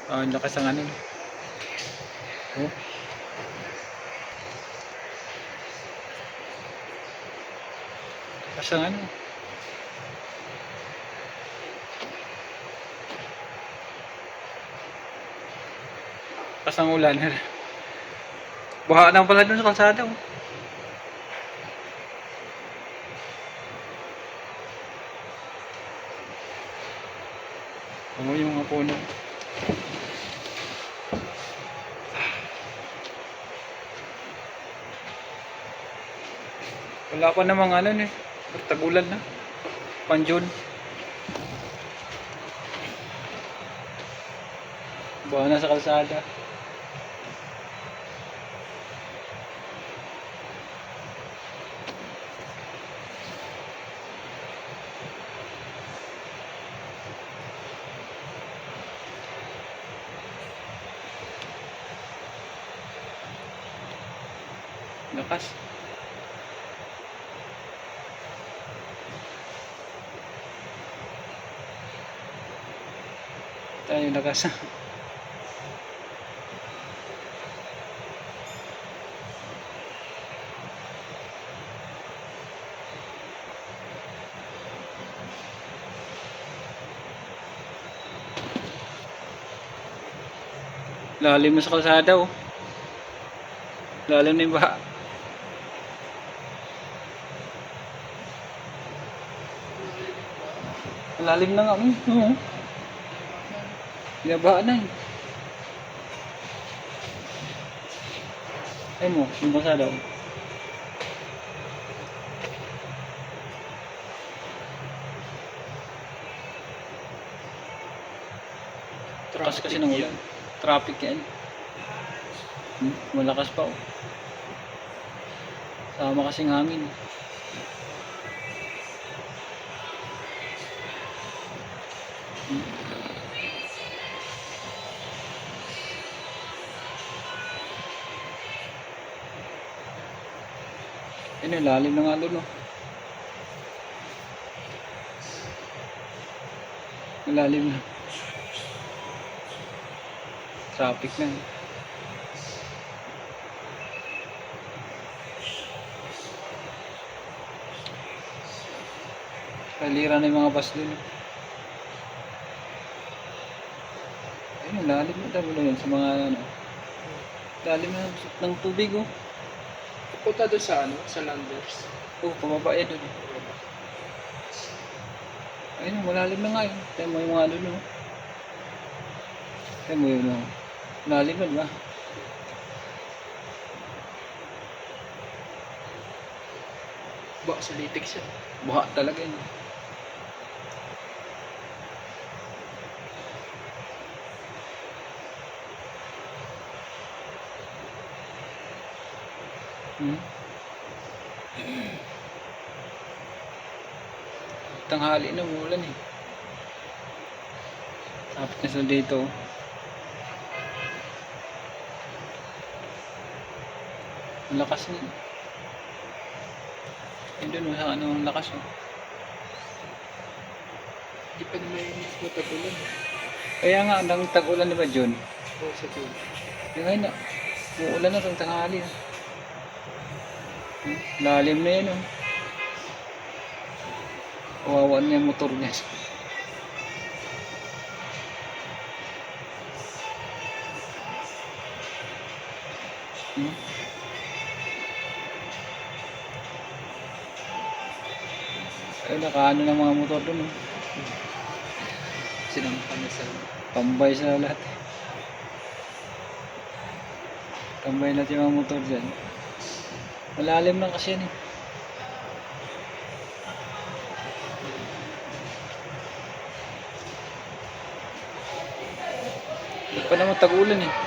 Ang lakas ng ano. Oh, lakas ng ano. Lakas ng ulan. Baha na pala dun sa kalsada. Oh. Ano yung mga puno. Wala pa namang ano eh. Tagulan na. Panjun. Baha na sa kalsada. Lakas. Tayo lakas. Lalim na sa kalsada oh. Lalim na yung baha. Lalim na nga. Oo. Binabaha na eh. Ay mo, yung kalsada oh. Lakas kasi ng ulan. Traffic yan. Malakas pa oh. Sama kasing hangin. Ayun, lalim na nga doon oh. Malalim na. Traffic na eh. Kalira na yung mga bus dun. Ayun, lalim na tabo na yun sa mga ano. Lalim na ng tubig oh. Punta doon sa ano, sa Landers. Oh, pababa yan dun. Ayun, malalim na nga yun. Tayo mo yung mga ano no. Tayo mo yun no. Lalim na diba? Ba, sa litik siya. Buha talaga yun. Tanghali na umulan eh. Tapos na sa dito. Ang lakas niya. Ayun dun sa ano, ang lakas oh. Di pa naman yung matagulan. Kaya nga, ang tag-ulan diba John? Oo, sa tuloy. Yung ngayon na, uulan na itong tanghali oh. Lalim na yan oh. Kawawa niya yung motor niya. Ay, nakaano ng mga motor dun oh. Sinampan na sa Tambay sa lahat. Tambay natin yung mga motor dyan. Malalim lang kasi yan eh. Hindi pa naman tag-ulan eh.